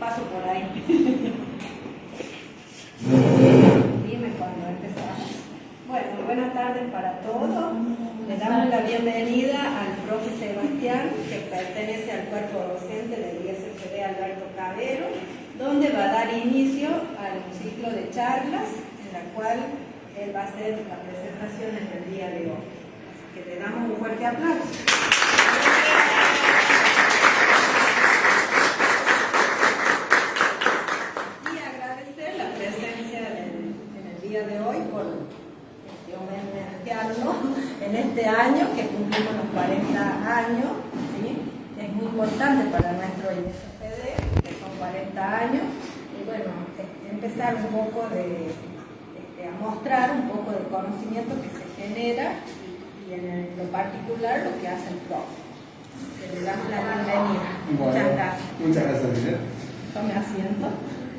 paso por ahí. Dime cuando empezamos. Bueno, buenas tardes para todos. Le damos la bienvenida al profe Sebastián, que pertenece al cuerpo docente del ISFD Alberto Cabero, donde va a dar inicio a un ciclo de charlas en la cual él va a hacer la presentación en el día de hoy. Así que le damos un fuerte aplauso. Y agradecer la presencia en el día de hoy por homenajearnos en este año que cumplimos los 40 años, ¿sí? Es muy importante para nuestro ISFD, que son 40 años, y bueno, empezar un poco a mostrar un poco del conocimiento que se genera y en lo particular lo que hace el profe. Le damos la bienvenida. Muchas gracias. Muchas gracias, Lidia. Tome asiento.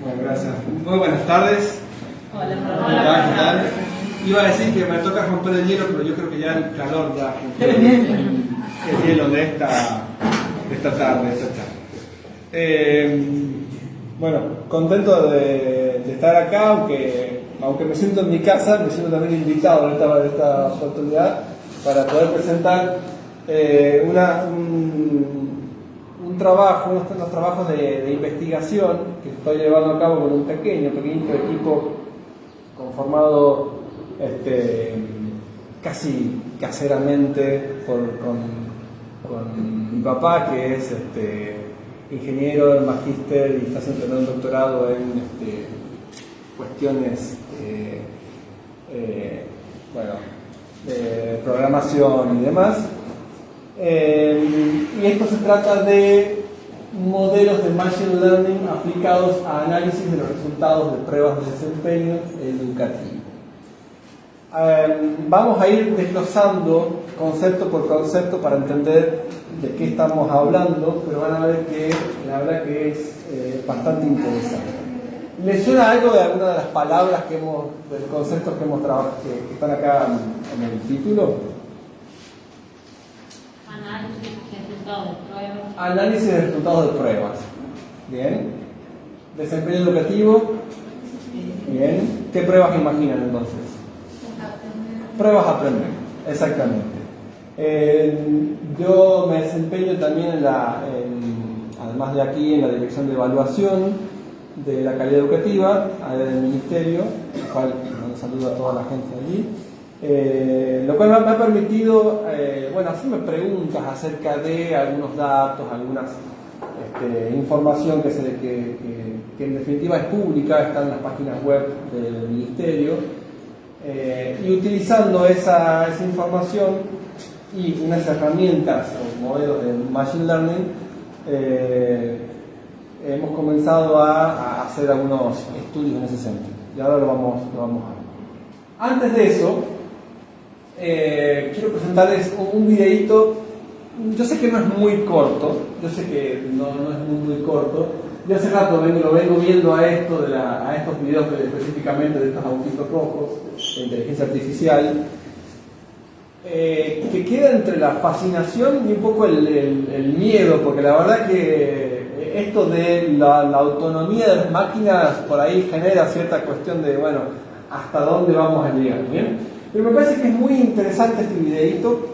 Bueno, gracias. Muy buenas tardes. Hola, ¿Qué tal? Iba a decir que me toca romper el hielo, pero yo creo que ya el calor ya rompió el hielo de esta tarde, de esta charla. Bueno, contento de estar acá, aunque me siento en mi casa, me siento también invitado en esta oportunidad para poder presentar unos trabajos de investigación que estoy llevando a cabo con un pequeñito equipo conformado casi caseramente con mi papá, que es ingeniero, magíster y está haciendo un doctorado en cuestiones de programación y demás. Y esto se trata de modelos de Machine Learning aplicados a análisis de los resultados de pruebas de desempeño educativo. Vamos a ir desglosando concepto por concepto para entender de qué estamos hablando, pero van a ver que la verdad que es bastante interesante. ¿Les suena algo de alguna de las palabras de conceptos que hemos trabajado, que están acá en el título? Análisis de resultados de pruebas. Bien. Desempeño educativo. Bien. ¿Qué pruebas imaginan entonces? Pruebas a aprender. Exactamente. Yo me desempeño también además de aquí, en la dirección de evaluación de la calidad educativa del Ministerio, lo cual un saludo a toda la gente allí. Lo cual me ha permitido hacerme preguntas acerca de algunos datos, algunas información que en definitiva es pública, está en las páginas web del Ministerio, y utilizando esa información y unas herramientas o modelos de Machine Learning, hemos comenzado a hacer algunos estudios en ese sentido, y ahora lo vamos a ver. Antes de eso, quiero presentarles un videíto. Yo sé que no es muy corto, yo sé que no es muy corto. Yo hace rato lo vengo viendo a estos videos específicamente de estos autitos rojos de inteligencia artificial, que queda entre la fascinación y un poco el miedo, porque la verdad que esto de la autonomía de las máquinas por ahí genera cierta cuestión de, hasta dónde vamos a llegar, ¿bien? Pero me parece que es muy interesante este videíto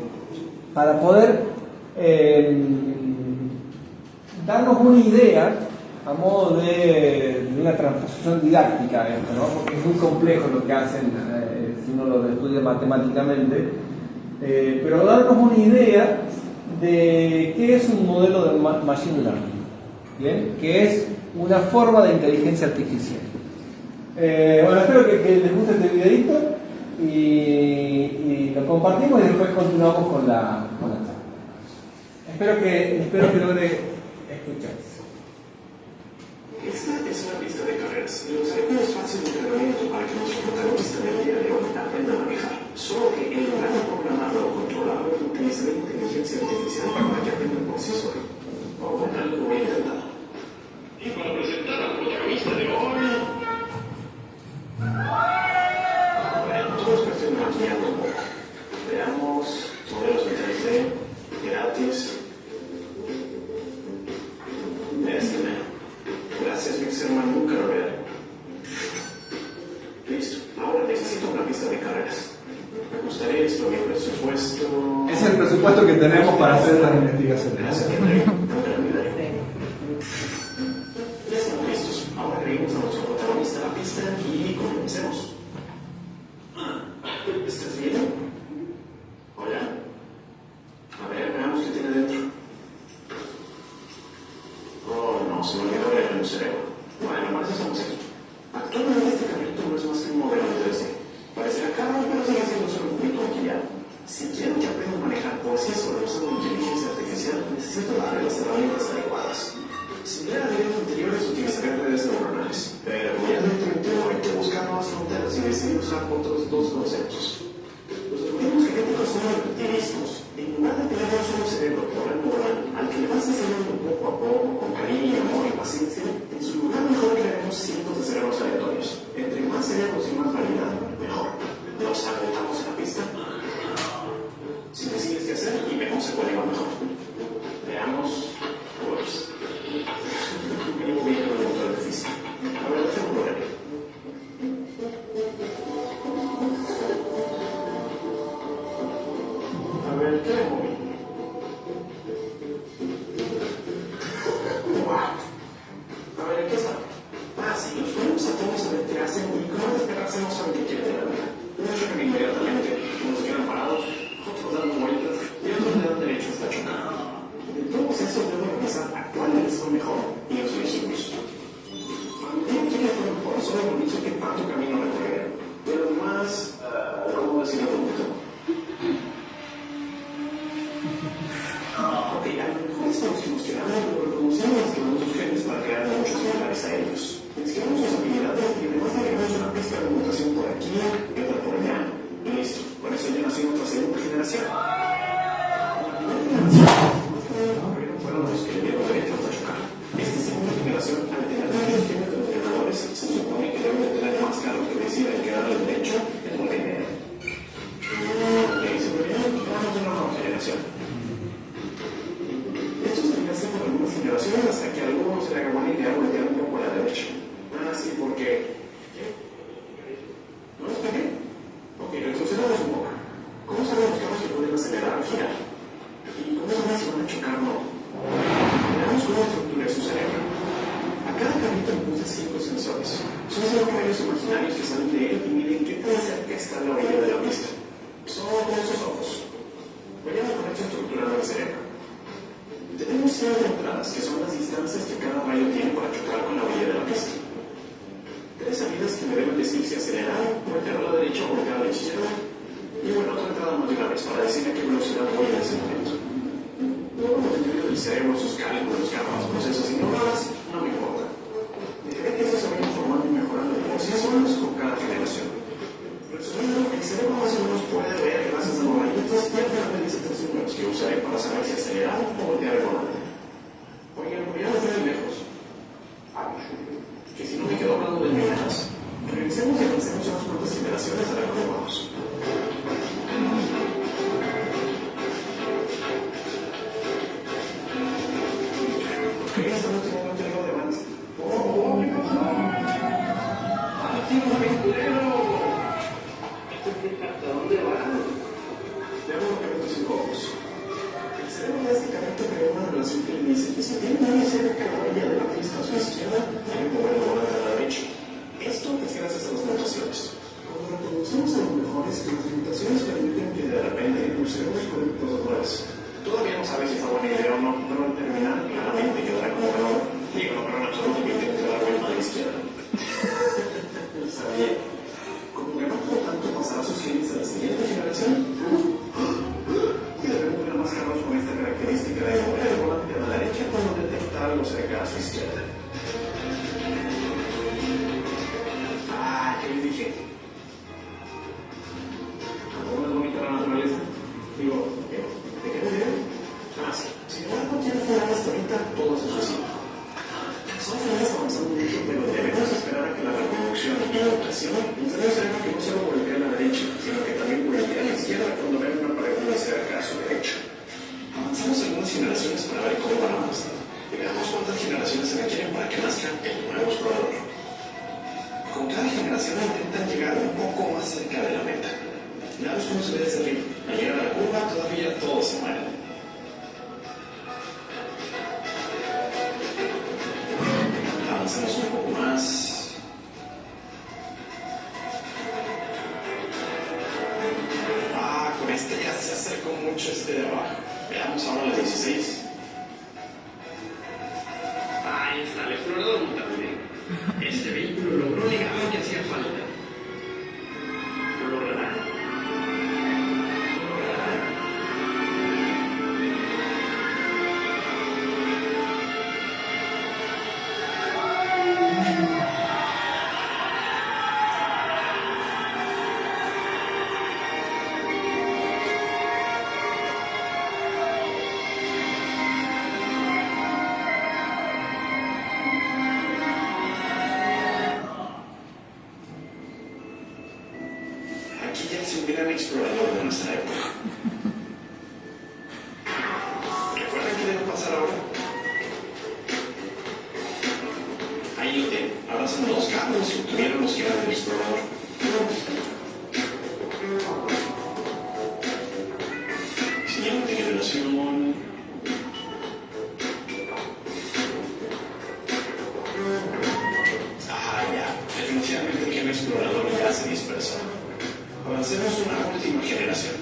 para poder darnos una idea a modo de una transposición didáctica de esto, ¿no? Porque es muy complejo lo que hacen si uno lo estudia matemáticamente, pero darnos una idea de qué es un modelo de Machine Learning, ¿bien? Que es una forma de inteligencia artificial. Espero que les guste este videito y lo compartimos y después continuamos con la charla. Espero que logre escuchar. Esta es una pista de carreras. Los recuerdos fácil de entrenamiento para que nuestro protagonista del día de hoy aprenda a manejar. Solo que él no ha programado o controlado utiliza la inteligencia artificial para que aprenda por sí solo. O con algo muy encantado. Y para presentar al protagonista de hoy. Todos presionamos ya un poco. Veamos modelos en 3D gratis. Gracias. Gracias, Mixerman, nunca lo veré. Listo. Ahora necesito una pista de carreras. Me gustaría esto, mi presupuesto. Es el presupuesto que tenemos para hacer las investigaciones. Gracias, que nunca lo olvidaré. Ya estamos listos. Ahora agreguemos a nuestro protagonista a la pista y comencemos. ¿Estás bien? Hola. A ver, veamos qué tiene dentro. Oh, no, se me olvidó leer en el cerebro. Bueno, para eso estamos aquí. Actualmente este carrito no es más que un modelo de 3D. Parecerá caro, pero sigue siendo solo un poquito maquillado. Si quiero que aprenda a manejar poesía sobre el uso de inteligencia artificial, necesito darle las herramientas adecuadas. Similar a videos anteriores, utilizaré redes neuronales. Pero muy adentro que buscar nuevas fronteras y decidir usar otros dos conceptos. Los algoritmos genéticos son relativismos. En lugar de tener un solo cerebro neuronal, al que le vas enseñando poco a poco, con cariño, amor y paciencia, en su lugar mejor crearemos cientos de cerebros aleatorios. Entre más cerebros y más variedad, mejor. ¿Nos agotamos en la pista? Si decides qué hacer, y vemos cuál va mejor. Veamos. Pues. Me voy a con el motor de física. A ver, déjame por ahí. A ver, ¿qué le moví? ¡Wow! A ver, ¿qué sabe? Ah, sí, los ponemos a todos a ver qué hacen y con no despegarse no saben qué quieren de la vida. Unos chocan inmediatamente, unos quedan parados, otros dando vueltas y otros le dan derecho hasta chocar. De todos esos debo revisar a cuál les fue mejor y los elegimos. A mí quién le fue mejor, solo hemos dicho que tanto camino recorrieron. Pero más, ¿cómo decirlo bonito? Ok, a lo mejor estamos emocionados, pero reconocemos que tenemos sus genes para crear muchos similares a ellos. Mezclamos sus habilidades y además agregamos una pista de mutación por aquí y otra por allá. Y listo, con eso ya nació nuestra segunda generación. Fueron los que le dieron derecho hasta chocar. Esta segunda generación, al tener varios genes de los ganadores, se supone que deben de tener más carros que deciden que darle el derecho en la primera. Ok, se me olvidó que vamos a una nueva generación. Esto se hace por algunas generaciones hasta que a algunos se le haga buena idea voltear un poco a la derecha. Ah, sí, porque... ¿Qué? ¿No lo expliqué? Ok, retrocedamos un poco. ¿Cómo saben los carros que pueden acelerar al girar? ¿Y cómo saben si van a chocar o no? Veamos cómo estructura su cerebro. A cada carrito le puse 5 sensores. Son 5 rayos imaginarios que salen de él y miden qué tan cerca está la orilla de la pista. Son como sus ojos. Veamos con esta estructura del cerebro. Tenemos 7 entradas, que son las distancias que cada rayo tiene para chocar con la orilla de la pista. 3 salidas que me deben decir si acelerar, voltear a la derecha o voltear a la izquierda. Y bueno, otra entrada más de una vez para decirme a qué velocidad voy en ese momento. Luego, en medio del cerebro, sus cálculos, capas, procesos ignoradas, no me importa. Dejaré que eso se vaya informando y mejorando por sí solos con cada generación. Resumiendo, el cerebro más o menos puede ver gracias a los rayitos y al final me dice 3 números que usaré para saber si acelerar o voltear el volante. Oigan, voy a desde lejos. Que si no me quedo hablando de miradas. Revisemos y avancemos unas cuantas generaciones a la que vamos. Ok, esta no tiene un trío de avance. ¡Oh, mi cosa! ¡Ah, tío, aventurero! ¿Hasta dónde van? Veamos lo que meto sus ojos. El cerebro de este carrito creó una relación que le dice que si tiene muy cerca la orilla de la pista a su izquierda, debe mover el volante a la derecha. Esto es gracias a las mutaciones. Cuando reproducimos a los mejores, las limitaciones permiten que de repente impulsemos conductos nuevas. Todavía no sabes si fue buena idea o no, pero al terminar, claramente quedará como ganador. Digo, no, pero en absoluto que te da la vuelta a la izquierda. Lo sabía. Como ganó por tanto, pasará sus genes a la siguiente generación. Y debemos ver más carros con esta característica de mover el volante a la derecha cuando detectar algo cerca a su izquierda. Ah, ¿qué les dije? ¿Cómo es bonita la naturaleza? Digo, ¿qué? ¿De qué me deben? Ah, sí. Sin embargo, ya no fue nada hasta ahorita, todo se suicida. Son finales avanzando mucho, pero debemos esperar a que la reproducción y la mutación nos den el cerebro que no solo voltea a la derecha, sino que también voltea a la izquierda cuando vean una pared muy cerca a su derecha. Avanzamos algunas generaciones para ver cómo van avanzando. Y veamos cuántas generaciones se requieren para que nazca el nuevo Nacional intentan llegar un poco más cerca de la meta. Veamos cómo se ve desde arriba. Al llegar a la curva, todavía todos se mueren. Avancemos un poco más. Con este ya se acercó mucho este de abajo. Veamos ahora la 16. Ahí está el explorador mutante. Este vehículo logró negar lo que hacía falta. Lo logrará. Aquí ya es un gran explorador de nuestra época. ¿Recuerdan qué debe pasar ahora? Ahí lo tienen. Ahora son dos cabos que tuvieron los que eran el explorador. Siguiente generación. Ya. Definitivamente que el explorador ya se dispersó. Avancemos una última generación.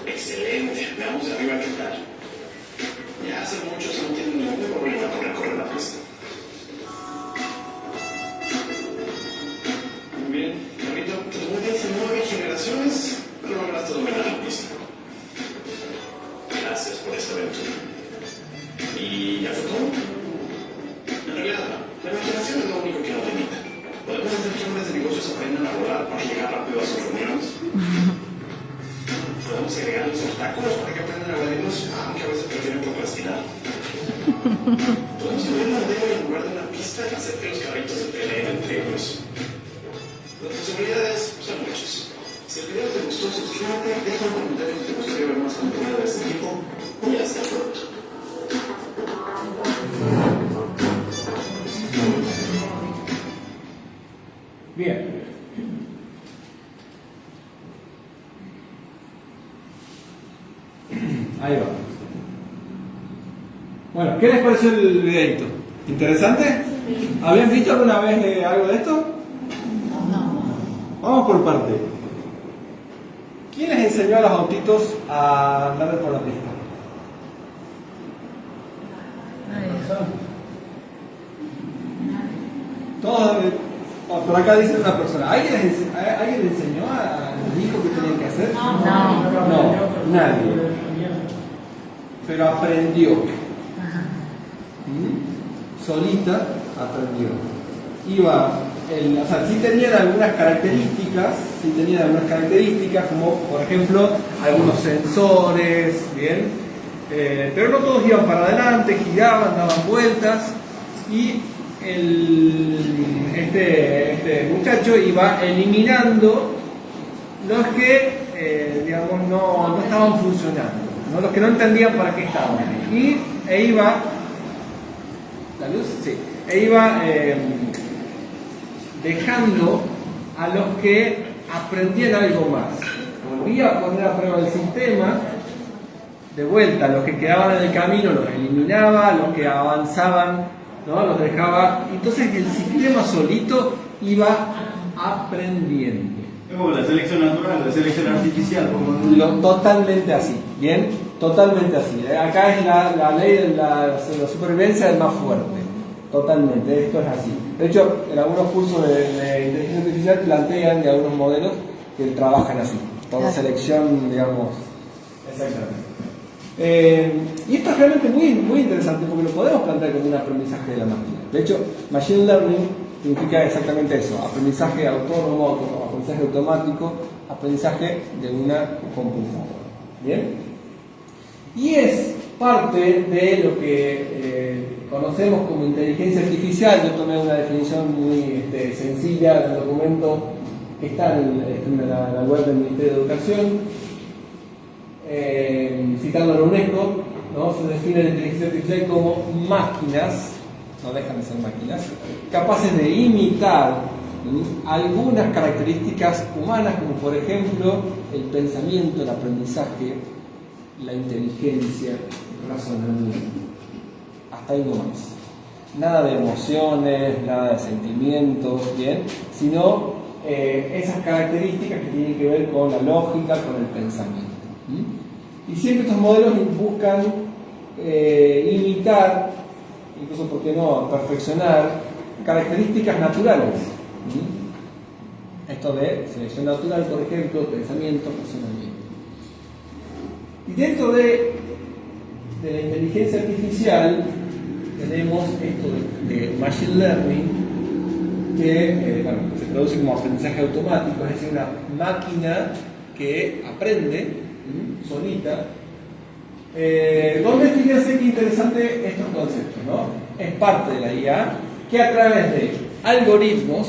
Excelente. Veamos de arriba qué tal. Ya hace muchos no tienen ningún problema con recorrer la pista. Muy bien. Bonito. Después de 19 generaciones, lograste dominar la pista. Gracias por esta aventura. ¿Y ya fue todo? En realidad no. La imaginación es lo único que nos limita. ¿Podemos hacer que hombres de negocios aprendan a volar para llegar rápido a sus reuniones? ¿Podemos agregar los obstáculos para que aprendan a evadirlos, aunque a veces prefieren procrastinar? ¿Podemos poner un modelo en lugar de una pista y hacer que los carritos se peleen entre ellos? Las posibilidades son muchas. Si el video te gustó, suscríbete, deja un comentario si te gustaría ver más contenido de este tipo y hasta pronto. Bien. Ahí va. Bueno, ¿qué les pareció el videito? ¿Interesante? ¿Habían visto alguna vez algo de esto? No. Vamos por parte. ¿Quién les enseñó a los autitos a andar por la pista? Todos. Por acá dice una persona. ¿Alguien les enseñó a los hijos qué tenían que hacer? No, nadie. Pero aprendió. Solita aprendió. O sea, sí tenían algunas características, como por ejemplo algunos sensores, bien, pero no todos iban para adelante, giraban, daban vueltas y este muchacho iba eliminando los que digamos no estaban funcionando, ¿no? Los que no entendían para qué estaban ahí, e iba la luz, sí, dejando a los que aprendían algo más. Volvía a poner a prueba el sistema, de vuelta, los que quedaban en el camino los eliminaba, los que avanzaban, ¿no? Los dejaba. Entonces el sistema solito iba aprendiendo. Es como la selección natural, la selección artificial. Totalmente así, ¿bien? Totalmente así. Acá es la ley de la supervivencia del más fuerte. Totalmente, esto es así. De hecho, en algunos cursos de inteligencia artificial plantean de algunos modelos que trabajan así, por selección, digamos. Exactamente. Y esto es realmente muy, muy interesante porque lo podemos plantear como un aprendizaje de la máquina. De hecho, Machine Learning significa exactamente eso: aprendizaje autónomo, aprendizaje automático, aprendizaje de una computadora. ¿Bien? Y es parte de lo que conocemos como inteligencia artificial. Yo tomé una definición muy sencilla del documento que está en la web del Ministerio de Educación, citando a la UNESCO, ¿no? Se define la inteligencia artificial como máquinas no dejan de ser máquinas, capaces de imitar algunas características humanas, como por ejemplo el pensamiento, el aprendizaje, la inteligencia, el razonamiento. Hasta ahí no más. Nada de emociones, nada de sentimientos, ¿bien? Sino esas características que tienen que ver con la lógica, con el pensamiento. Y siempre estos modelos buscan imitar, incluso, ¿por qué no?, perfeccionar características naturales. Esto de selección natural, por ejemplo, pensamiento, razonamiento. Y dentro de la inteligencia artificial tenemos esto de machine learning, que se produce como aprendizaje automático, es decir, una máquina que aprende solita. Donde fíjense qué interesante estos conceptos, ¿no? Es parte de la IA que a través de algoritmos,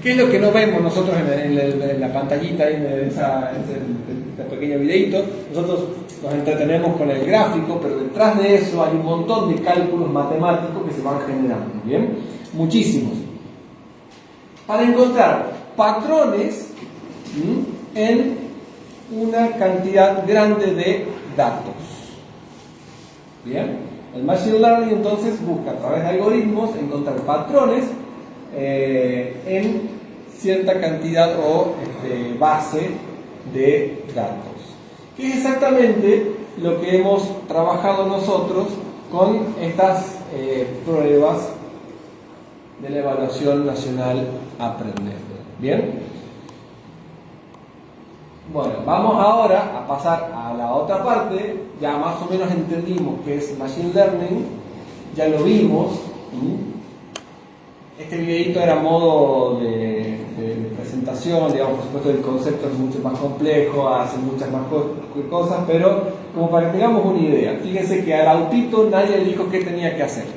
que es lo que no vemos nosotros en la pantallita, en ese pequeño videito, nosotros nos entretenemos con el gráfico, pero detrás de eso hay un montón de cálculos matemáticos que se van generando, ¿bien? Muchísimos. Para encontrar patrones en una cantidad grande de datos. Bien, el Machine Learning entonces busca a través de algoritmos encontrar patrones en cierta cantidad o base de datos, que es exactamente lo que hemos trabajado nosotros con estas pruebas de la Evaluación Nacional Aprender. Bien. Bueno, vamos ahora a pasar a la otra parte. Ya más o menos entendimos qué es Machine Learning, ya lo vimos. Este videito era modo de presentación, digamos, por supuesto el concepto es mucho más complejo, hace muchas más cosas, pero como para que tengamos una idea. Fíjense que al autito nadie le dijo qué tenía que hacer.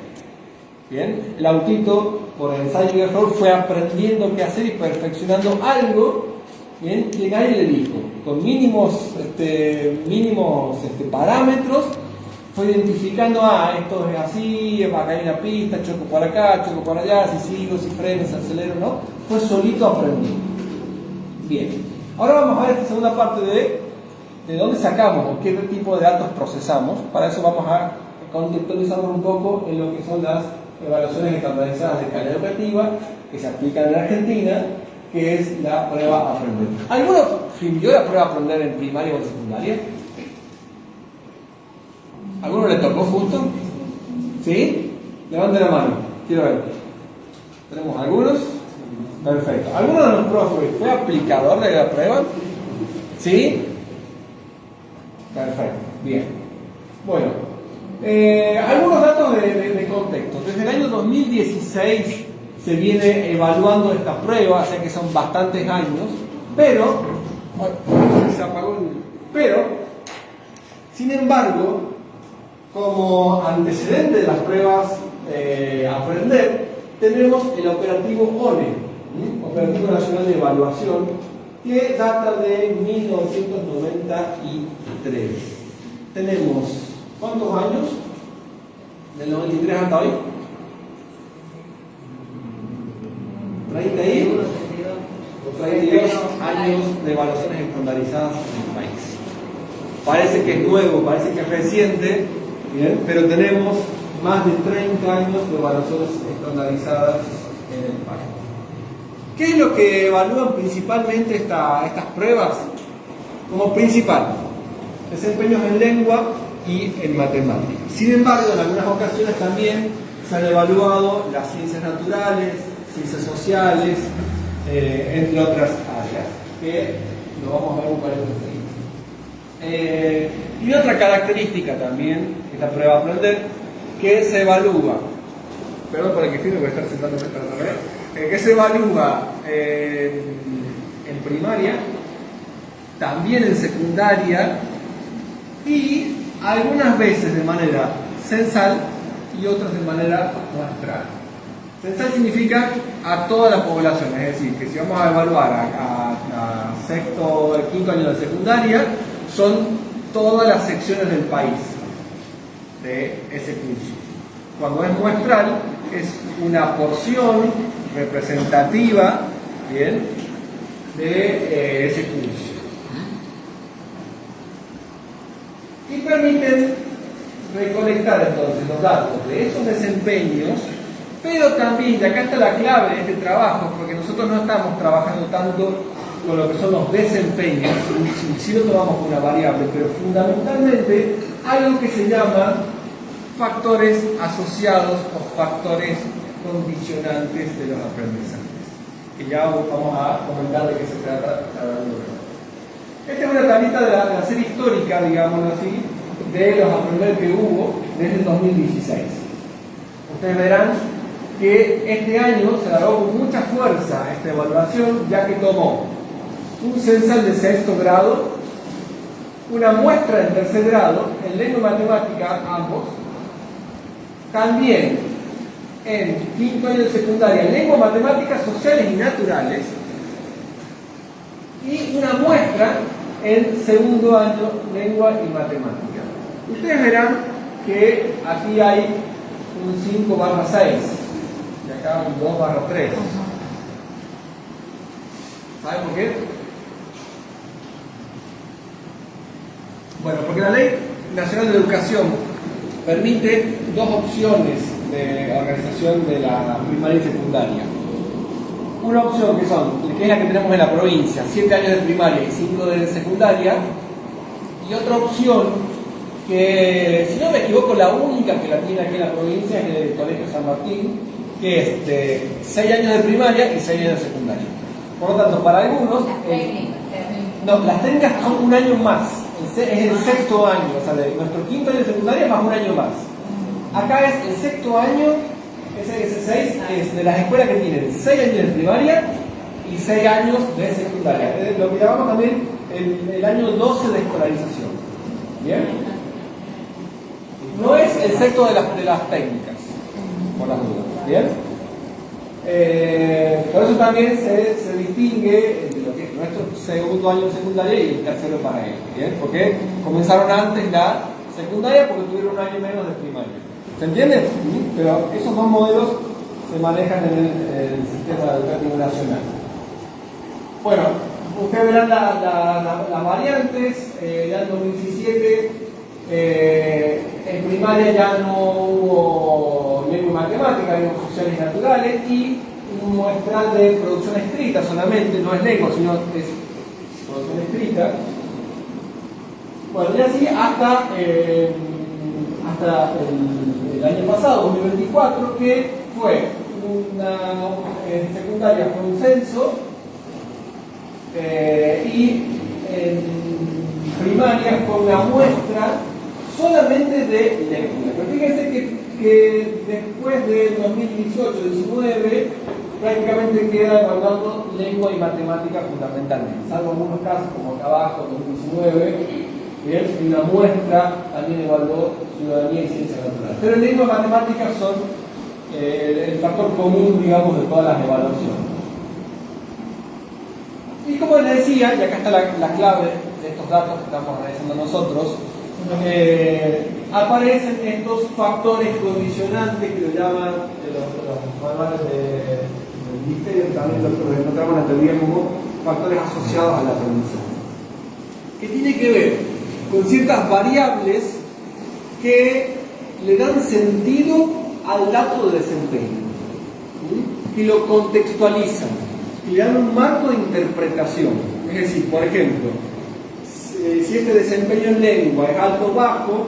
Bien, el autito por ensayo y error fue aprendiendo qué hacer y perfeccionando algo. Bien, que nadie le dijo, con mínimos parámetros, fue identificando, esto es así, acá hay una pista, choco para acá, choco para allá, si sigo, si freno, si acelero, ¿no? Fue solito aprendiendo. Bien, ahora vamos a ver esta segunda parte de dónde sacamos o qué tipo de datos procesamos. Para eso vamos a contextualizarnos un poco en lo que son las evaluaciones estandarizadas de calidad educativa que se aplican en Argentina, que es la prueba Aprender. ¿Alguno vivió la prueba Aprender en primaria o en secundaria? ¿Alguno le tocó justo? ¿Sí? Levanten la mano, quiero ver. ¿Tenemos algunos? Perfecto. ¿Alguno de los profes fue aplicador de la prueba? ¿Sí? Perfecto, bien. Bueno, algunos datos de contexto. Desde el año 2016 se viene evaluando esta prueba, sé que son bastantes años, pero sin embargo, como antecedente de las pruebas Aprender, tenemos el operativo ONE, Operativo Nacional de Evaluación, que data de 1993. Tenemos, ¿cuántos años? Del 93 hasta hoy. 32 años de evaluaciones estandarizadas en el país. Parece que es nuevo, parece que es reciente, ¿bien? Pero tenemos más de 30 años de evaluaciones estandarizadas en el país. ¿Qué es lo que evalúan principalmente estas pruebas? Como principal, desempeños en lengua y en matemáticas. Sin embargo, en algunas ocasiones también se han evaluado las ciencias naturales, ciencias sociales, entre otras áreas, que lo vamos a ver un par de veces. Y otra característica también, esta prueba Aprender, que se evalúa, perdón por el que voy a estar sentándome para ver, que se evalúa en primaria, también en secundaria y algunas veces de manera censal y otras de manera muestral. Censal significa a toda la población, es decir, que si vamos a evaluar a sexto, quinto año de secundaria, son todas las secciones del país de ese curso. Cuando es muestral, es una porción representativa, ¿bien?, de ese curso. Y permiten recolectar entonces los datos de esos desempeños, pero también, y acá está la clave de este trabajo, porque nosotros no estamos trabajando tanto con lo que son los desempeños, si lo tomamos como una variable, pero fundamentalmente algo que se llama factores asociados o factores condicionantes de los aprendizajes, que ya vamos a comentar de qué se trata cada uno. Esta es una tablita de la serie histórica, digámoslo así, de los aprender que hubo desde el 2016. Ustedes verán que este año se agarró con mucha fuerza esta evaluación, ya que tomó un censal de sexto grado, una muestra en tercer grado, en lengua y matemática ambos, también en quinto año de secundaria, en lengua, matemáticas sociales y naturales, y una muestra en segundo año, lengua y matemática. Ustedes verán que aquí hay un 5/6 y acá un 2/3. ¿Saben por qué? Bueno, porque la Ley Nacional de Educación permite dos opciones de organización de la primaria y secundaria. Una opción que es la que tenemos en la provincia, 7 años de primaria y 5 de secundaria, y otra opción que, si no me equivoco, la única que la tiene aquí en la provincia es el Colegio San Martín, que es de 6 años de primaria y 6 años de secundaria. Por lo tanto, para algunos, las técnicas son un año más, es el sexto año, o sea, de nuestro quinto año de secundaria más un año más. Acá es el sexto año, ese 6 es de las escuelas que tienen 6 años de primaria y 6 años de secundaria, lo que llamamos también el año 12 de escolarización. ¿Bien? No es el sexto de las técnicas, por las dudas. ¿Bien? Por eso también se distingue entre lo que es nuestro segundo año de secundaria y el tercero para ellos. ¿Bien? Porque comenzaron antes la secundaria porque tuvieron un año menos de primaria. ¿Se entiende? Pero esos dos modelos se manejan en el sistema educativo nacional. Bueno, ustedes verán las variantes. Ya en 2017 en primaria ya no hubo lengua y matemática, lengua sociales y naturales, y un muestral de producción escrita solamente, no es lengua, sino es producción escrita. Bueno, y así hasta el año pasado, 2024, que fue en secundaria fue un censo, y en primaria fue una muestra solamente de lengua. Pero fíjense que después del 2018-19 prácticamente queda evaluando lengua y matemática fundamentalmente, salvo algunos casos como acá abajo, 2019. Bien, y una muestra también evaluó ciudadanía y ciencias naturales. Pero en lengua y matemáticas son el factor común, digamos, de todas las evaluaciones. Y como les decía, y acá está la clave de estos datos que estamos analizando nosotros, aparecen estos factores condicionantes que lo llaman los manuales del ministerio, también los encontramos en la teoría como factores asociados al aprendizaje, que tiene que ver con ciertas variables que le dan sentido al dato de desempeño, que lo contextualizan, que le dan un marco de interpretación. Es decir, por ejemplo, si este desempeño en lengua es alto o bajo,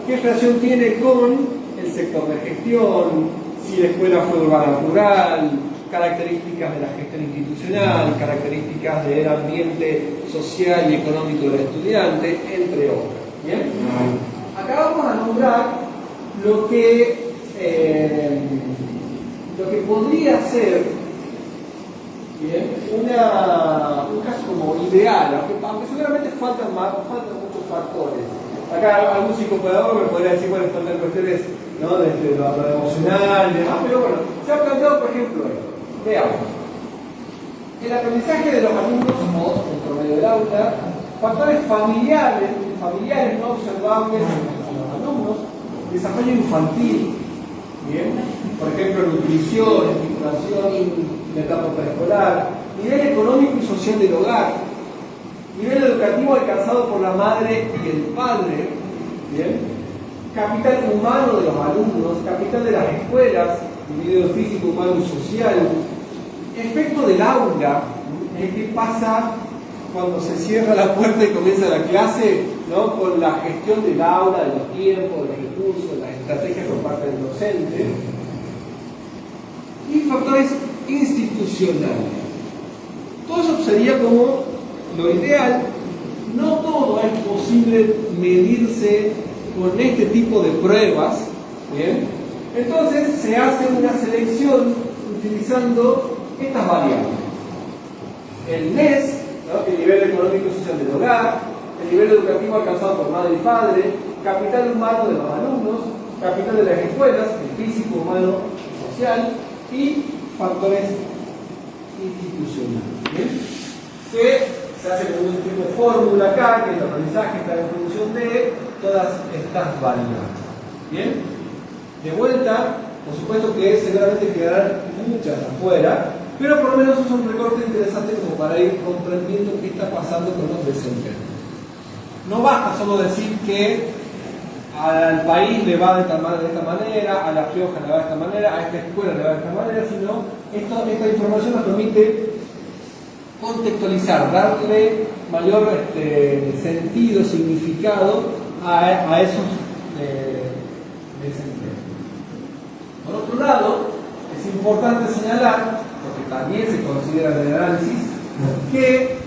¿qué relación tiene con el sector de gestión? Si la escuela fue urbana o rural, características de la gestión institucional, características del ambiente social y económico del estudiante, entre otras. ¿Bien? Acá vamos a nombrar lo que podría ser, ¿bien?, un caso como ideal, aunque seguramente faltan muchos factores. Acá algún psicopedagogo me podría decir, bueno, faltan cuestiones, ¿no?, desde lo emocional y demás, pero bueno, se ha planteado, por ejemplo, esto. Veamos. El aprendizaje de los alumnos en promedio del aula, factores familiares no observables en los alumnos, desarrollo infantil, ¿bien? Por ejemplo, nutrición, estimulación en la etapa preescolar, nivel económico y social del hogar, nivel educativo alcanzado por la madre y el padre, ¿bien? Capital humano de los alumnos, capital de las escuelas, individuo físico, humano y social, efecto del aula, ¿qué pasa cuando se cierra la puerta y comienza la clase? ¿No? Con la gestión del aula, de los tiempos, de los recursos, las estrategias por parte del docente. Y factores institucionales. Todo eso sería como lo ideal. No todo es posible medirse con este tipo de pruebas, ¿bien? Entonces se hace una selección utilizando estas variables. El NES, ¿no? El nivel económico y social del hogar, el nivel educativo alcanzado por madre y padre, capital humano de los alumnos, capital de las escuelas, el físico, humano y social, y factores institucionales, ¿bien? Que se hace con un tipo de fórmula acá, que el aprendizaje está en función de todas estas variables. ¿Bien? De vuelta, por supuesto que seguramente quedarán muchas afuera, pero por lo menos es un recorte interesante como para ir comprendiendo qué está pasando con los desempeños. No basta solo decir que al país le va de esta manera, a La Rioja le va de esta manera, a esta escuela le va de esta manera, sino esta información nos permite contextualizar, darle mayor sentido, significado a esos desempeños. Por otro lado, es importante señalar, porque también se considera en el análisis, que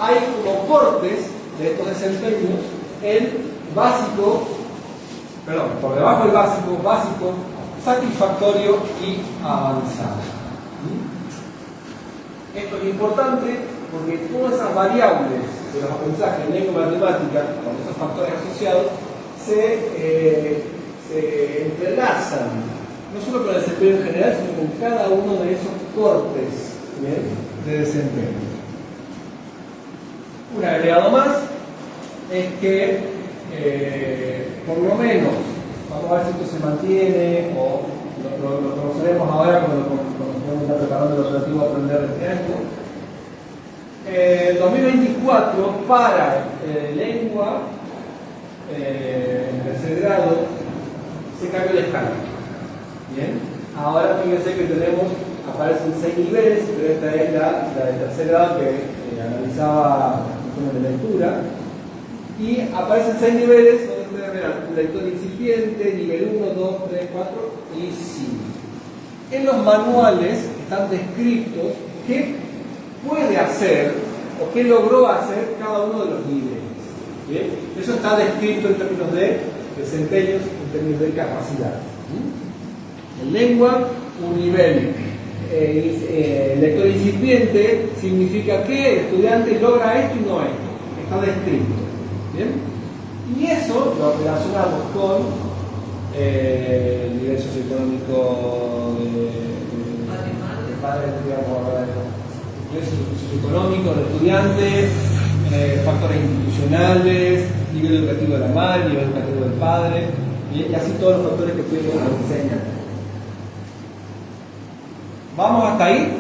hay como cortes de estos desempeños el básico, perdón, por debajo del básico, satisfactorio y avanzado. Esto es importante porque todas esas variables de los aprendizajes en lengua matemática, con esos factores asociados, se entrelazan, no solo con el desempeño en general, sino con cada uno de esos cortes, ¿bien?, de desempeño. Un agregado más es que, por lo menos, vamos a ver si esto se mantiene o lo conoceremos ahora cuando podemos estar preparando el operativo a aprender este año. 2024 para lengua en tercer grado se cambió la escala. Bien, ahora fíjense que aparecen 6 niveles, pero esta es la de tercer grado que analizaba las cuestiones de lectura. Y aparecen 6 niveles donde ustedes verán lector incipiente, nivel 1, 2, 3, 4 y 5. En los manuales están descritos qué puede hacer o qué logró hacer cada uno de los niveles. ¿Bien? Eso está descrito en términos de desempeños, en términos de capacidad. En lengua, un nivel lector incipiente significa que el estudiante logra esto y no esto. Está descrito. ¿Bien? Y eso lo relacionamos con el nivel socioeconómico de padres, digamos, el nivel socioeconómico del estudiante, factores institucionales, nivel educativo de la madre, nivel educativo del padre, y así todos los factores que ustedes nos enseñan. ¿Vamos hasta ahí?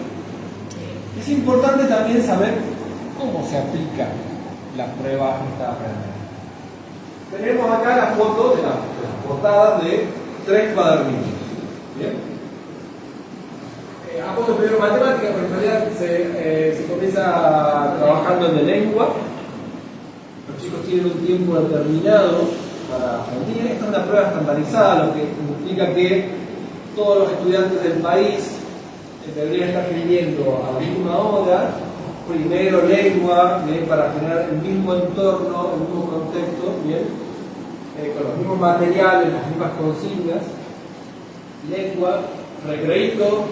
Es importante también saber cómo se aplica la prueba esta académica. Tenemos acá la foto de las portadas de 3 cuadernillos. ¿Bien? Apoyo primero matemáticas, pero en realidad se comienza trabajando en la lengua. Los chicos tienen un tiempo determinado para aprender. Esta es una prueba estandarizada, lo que implica que todos los estudiantes del país deberían estar aprendiendo a la misma hora. Primero lengua, ¿bien?, para generar el mismo entorno, el mismo contexto, ¿bien?, con los mismos materiales, las mismas consignas. Lengua, recreíto,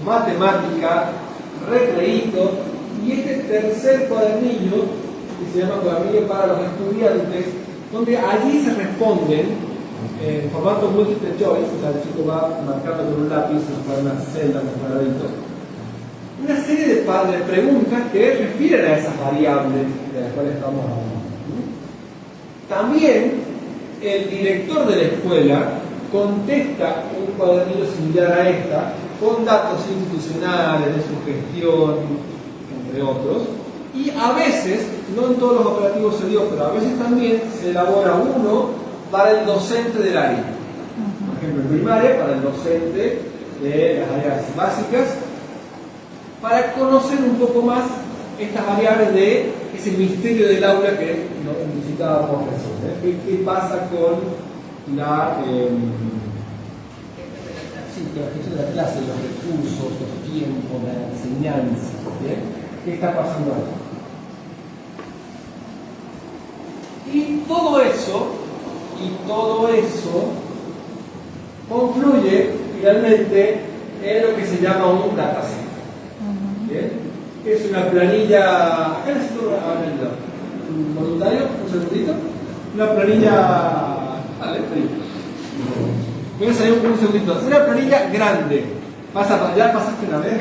matemática, recreíto, y este tercer cuadernillo, que se llama cuadernillo para los estudiantes, donde allí se responden en formato multiple choice, o sea, el chico va marcando con un lápiz, con una celda, con cuadraditos, una serie de preguntas que refieren a esas variables de las cuales estamos hablando. También el director de la escuela contesta un cuadernillo similar a esta, con datos institucionales de su gestión, entre otros, y a veces, no en todos los operativos se dio, pero a veces también se elabora uno para el docente del área. Por ejemplo, en primaria, para el docente de las áreas básicas, para conocer un poco más estas variables de ese misterio del aula que necesitábamos recién. ¿Qué pasa con la, la gestión de la clase, los recursos, los tiempos, la enseñanza? ¿Bien? ¿Qué está pasando ahí? Y todo eso confluye finalmente en lo que se llama un dataset. ¿Bien? Es una planilla. Acá necesito un voluntario, un segundito. Una planilla. Vale, voy a salir un segundito. Es una planilla grande. Ya pasaste una vez.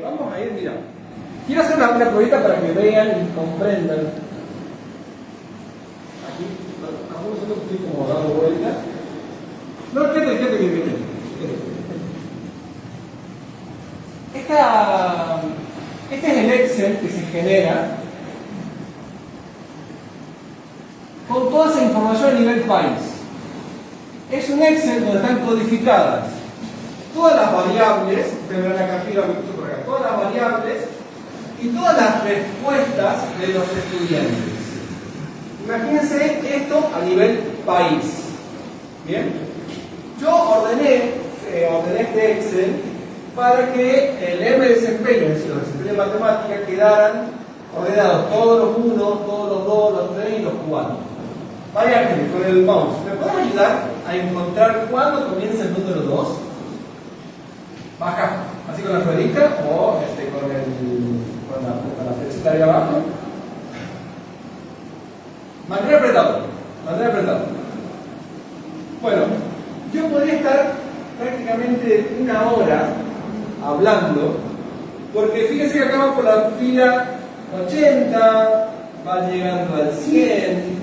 Vamos a ir, mira. Quiero hacer una pruebita para que vean y comprendan. Aquí, algunos otros estoy como dando vueltas. No, quédate. Este es el Excel que se genera con toda esa información a nivel país. Es un Excel donde están codificadas todas las variables, ustedes verán acá arriba, por acá, todas las variables y todas las respuestas de los estudiantes. Imagínense esto a nivel país. ¿Bien? Yo ordené este Excel para que el M de desempeño, es decir, los desempeños de matemáticas, quedaran ordenados todos los 1, todos los 2, los 3 y los 4. Vaya con el mouse. ¿Me pueden ayudar a encontrar cuándo comienza el número 2? Baja, así con la ruedita o con la flechita de abajo. Mantener apretado. Bueno, yo podría estar prácticamente una hora hablando, porque fíjense que acá va por la fila 80, va llegando al 100,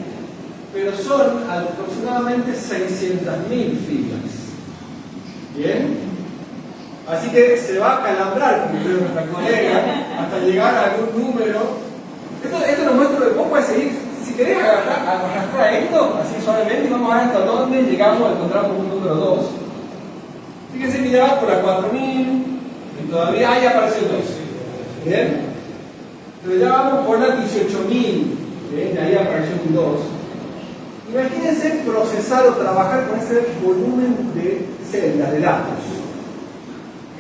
pero son aproximadamente 600.000 filas. ¿Bien? Así que se va a calambrar, como dice nuestra colega, hasta llegar a algún número. Esto nos muestra que vos puedes seguir, si querés arrastrar esto, así suavemente, y vamos a ver hasta dónde llegamos a encontrar un número 2. Fíjense que ya va por la 4000, y todavía ahí apareció el 2. ¿Bien? Pero ya vamos por la 18.000, y ahí apareció un 2. Imagínense procesar o trabajar con ese volumen de celdas, de datos.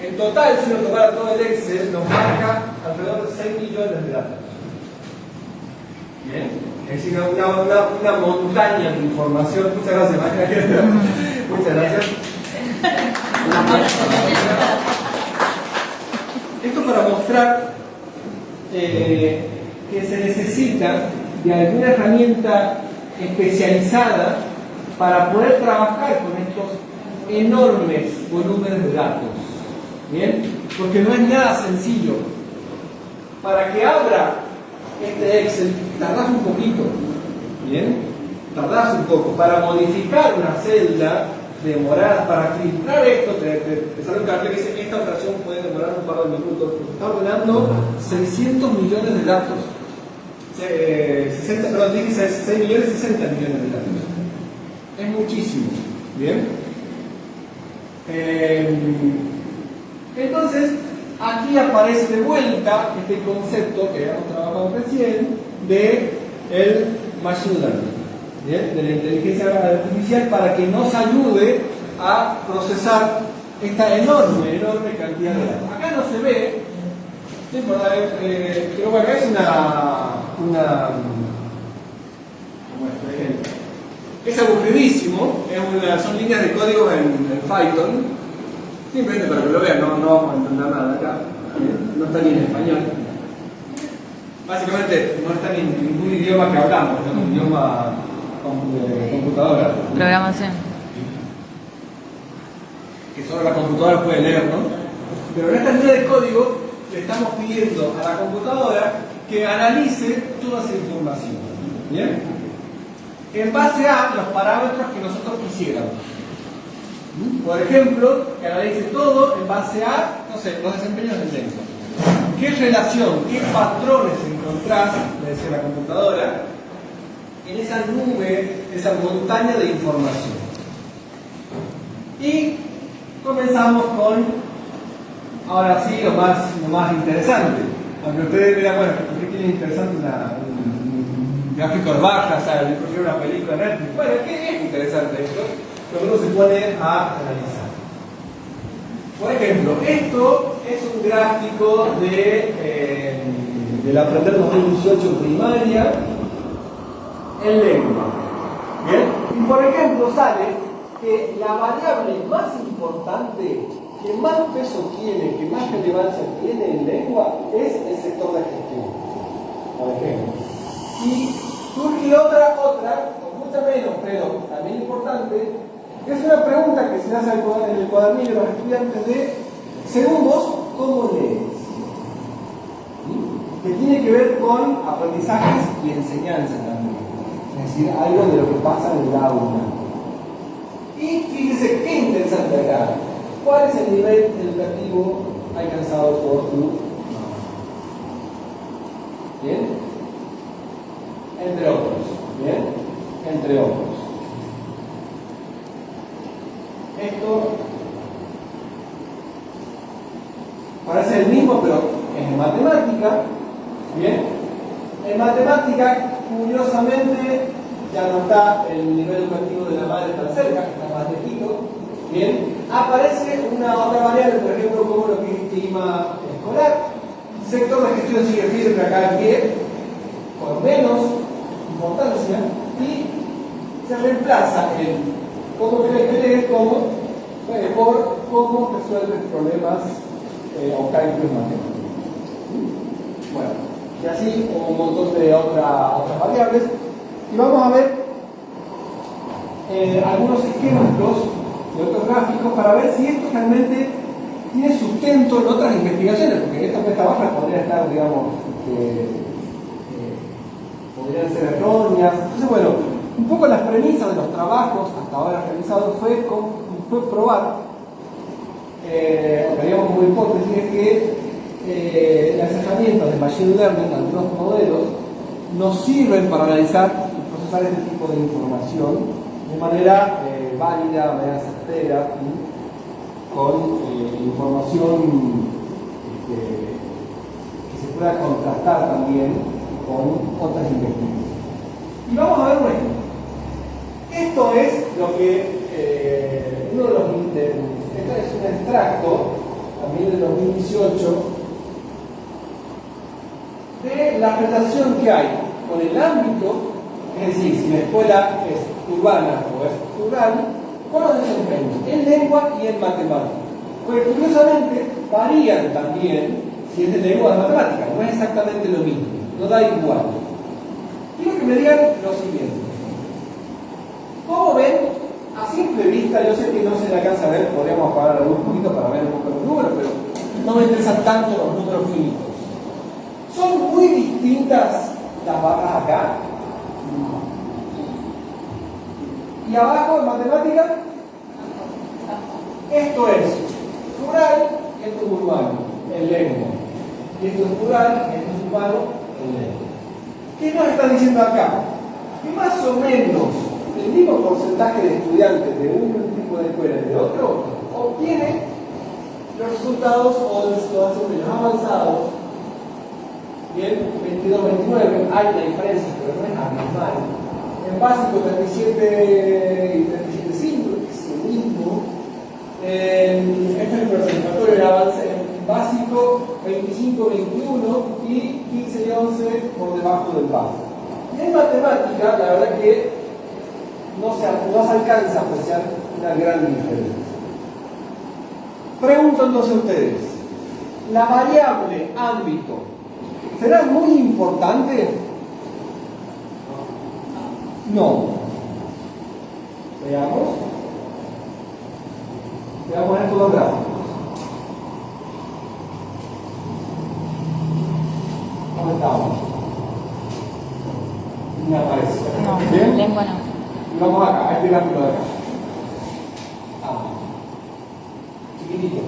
En total, si uno tomara todo el Excel, nos marca alrededor de 6 millones de datos. ¿Bien? Es decir, una montaña de información. Muchas gracias, María. Muchas gracias. Esto para mostrar que se necesita de alguna herramienta especializada para poder trabajar con estos enormes volúmenes de datos. ¿Bien? Porque no es nada sencillo. Para que abra este Excel, tardás un poquito. ¿Bien? Tardás un poco. Para modificar una celda, demorás. Para filtrar esto, te sale un cartel que dice: esta operación puede demorar un par de minutos. Está ordenando 600 millones de datos. 6 millones, 60 millones de datos. Es muchísimo. ¿Bien? Entonces, aquí aparece de vuelta este concepto que hemos trabajado recién de el machine learning, ¿bien? De la inteligencia artificial, para que nos ayude a procesar esta enorme cantidad de datos. Acá no se ve, pero bueno, es es aburridísimo, son líneas de código en Python. Simplemente para que lo vean, no vamos a entender nada acá. No está ni en español. Básicamente no está ni en ningún idioma que hablamos, es un idioma de computadora. Programación. Que solo la computadora puede leer, ¿no? Pero en esta línea de código le estamos pidiendo a la computadora que analice toda esa información. ¿Bien? en base a los parámetros que nosotros quisiéramos. Por ejemplo, que analice todo en base a, no sé, los desempeños del lengua. ¿Qué relación, qué patrones encontrás, me decía la computadora, en esa nube, esa montaña de información? Y comenzamos con, ahora sí, lo más interesante. Aunque ustedes dirán, bueno, ¿por qué tiene interesante un gráfico de barras? O sea, yo prefiero una película de Netflix. Bueno, ¿qué es interesante esto? Lo que uno se pone a analizar. Por ejemplo, esto es un gráfico del Aprender 2018 primaria en lengua. ¿Bien? Y por ejemplo sale que la variable más importante, que más peso tiene, que más relevancia tiene en lengua, es el sector de gestión. Por ejemplo. Y surge otra, con mucha menos, pero también importante, es una pregunta que se hace en el cuadernillo de los estudiantes de, según vos, ¿cómo lees? Que tiene que ver con aprendizajes y enseñanza también. Es decir, algo de lo que pasa en el aula. Y fíjense qué interesante acá. ¿Cuál es el nivel educativo alcanzado por tu mamá? ¿Bien? Entre otros. ¿Bien? Entre otros. Esto parece el mismo, pero es en matemática. Bien. En matemática, curiosamente, ya no está el nivel educativo de la madre tan cerca, está más lejito. Bien. Aparece una otra variable, por ejemplo, como lo que es clima escolar. El sector de gestión sigue firme acá en pie, con menos importancia, y se reemplaza el cómo crees que lees por cómo resuelves problemas o cálculos matemáticos. Bueno, y así un montón de otras variables. Y vamos a ver algunos ejemplos de otros gráficos para ver si esto realmente tiene sustento en otras investigaciones, porque en estas bajas podrían estar, digamos, podrían ser erróneas. Entonces, bueno, un poco las premisas de los trabajos hasta ahora realizados fue probar, digamos como hipótesis, que las herramientas de Machine Learning, algunos modelos, nos sirven para analizar y procesar este tipo de información de manera válida, de manera certera, con información que se pueda contrastar también con otras investigaciones. Y vamos a ver un ejemplo. Esto es lo que uno de los este es un extracto también del 2018 de la relación que hay con el ámbito, es decir, si la escuela es urbana o es rural, con los desempeños en lengua y en matemática. Porque curiosamente varían también si es de lengua o de matemática, no es exactamente lo mismo, no da igual. Quiero que me digan lo siguiente. ¿Cómo ven? A simple vista, yo sé que no se le alcanza a ver, podríamos apagar algún poquito para ver un poco los números, pero no me interesan tanto los números finitos. ¿Son muy distintas las barras acá? ¿Y abajo en matemática? Esto es rural y esto es urbano, en lengua. Y esto es rural y esto es urbano, en lengua. ¿Qué nos está diciendo acá? Que más o menos el mismo porcentaje de estudiantes de un tipo de escuela y de otro obtiene los resultados o los desempeños avanzados. Bien, 22-29, hay una diferencia, pero no es abismal. En básico 37 y 37.5, que es lo mismo. Este es el porcentaje de avance en básico 25-21 y 15-11 por debajo del básico. Y en matemática, la verdad que no se alcanza a apreciar una gran diferencia. Pregunto entonces a ustedes, ¿la variable ámbito será muy importante? No. Veamos. Voy a poner todos los gráficos. ¿Dónde estamos? No aparece. No, ¿Bien? lengua no. Y vamos acá, a este gráfico de acá. Chiquitito.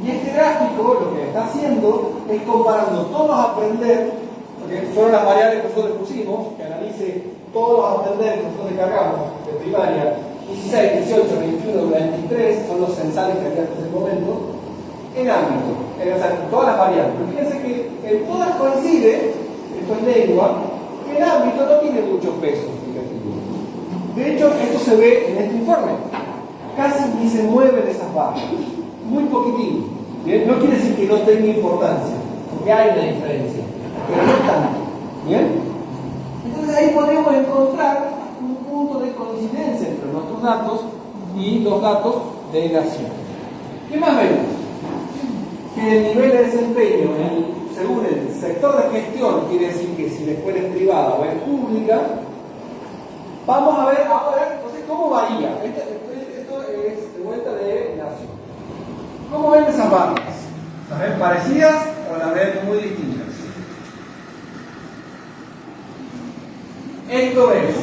Y este gráfico lo que está haciendo es comparando todos los aprender, porque fueron las variables que nosotros pusimos, que analice todos los aprender que nosotros descargamos de primaria, 16, 18, 21, 23, son los censales que había hasta ese momento, en ámbito, o sea, todas las variables. Pero fíjense que en todas coincide, esto es lengua, que el ámbito no tiene mucho peso explicativo. De hecho, esto se ve en este informe. Casi ni se mueven esas barras. Muy poquitín. ¿Bien? No quiere decir que no tenga importancia, porque hay una diferencia, pero no tanto. ¿Bien? Entonces ahí podemos encontrar un punto de coincidencia entre nuestros datos y los datos de nación. ¿Qué más vemos? Que el nivel de desempeño según el sector de gestión, quiere decir que si la escuela es privada o es pública, vamos a ver ahora entonces cómo varía. Esto es de vuelta de nación. ¿Cómo ven esas barras? ¿Las ven parecidas o las ven muy distintas? Esto es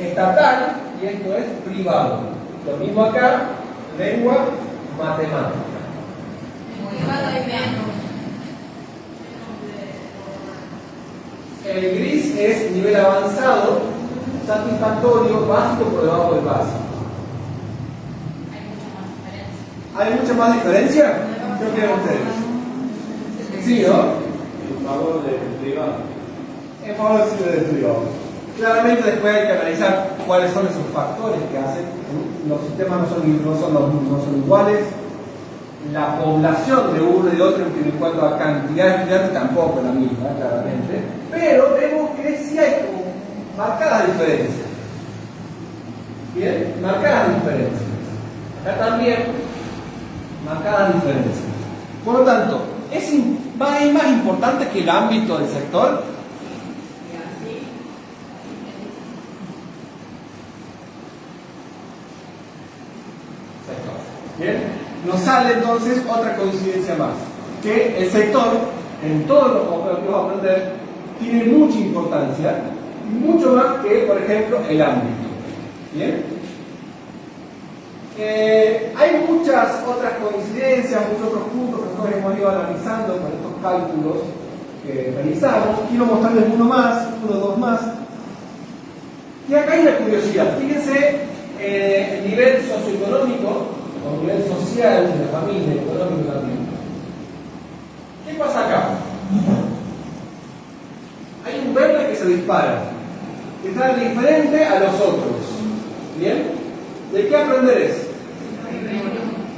estatal y esto es privado. Lo mismo acá, lengua, matemática. El gris es nivel avanzado, satisfactorio, básico por debajo del básico. ¿Hay mucha más diferencia? ¿Qué creen ustedes? Sí, ¿no? En favor del privado. En favor del privado. Claramente después hay que analizar cuáles son esos factores que hacen. Los sistemas no son iguales. La población de uno y de otro en cuanto a cantidad de estudiantes tampoco es la misma, claramente. Pero vemos que sí hay como marcadas diferencias. ¿Bien? Marcadas diferencias. Acá también marcadas diferencias. Por lo tanto, ¿es más importante que el ámbito del sector? Bien, nos sale entonces otra coincidencia más, que el sector, en todos los que vamos a aprender, tiene mucha importancia, mucho más que, por ejemplo, el ámbito. Bien. Hay muchas otras coincidencias, muchos otros puntos que nosotros hemos ido analizando con estos cálculos que realizamos. Quiero mostrarles dos más. Y acá hay una curiosidad. Fíjense el nivel socioeconómico o nivel social de la familia, económico también. ¿Qué pasa acá? Hay un verde que se dispara, que está diferente a los otros. ¿Bien? ¿De qué aprender es?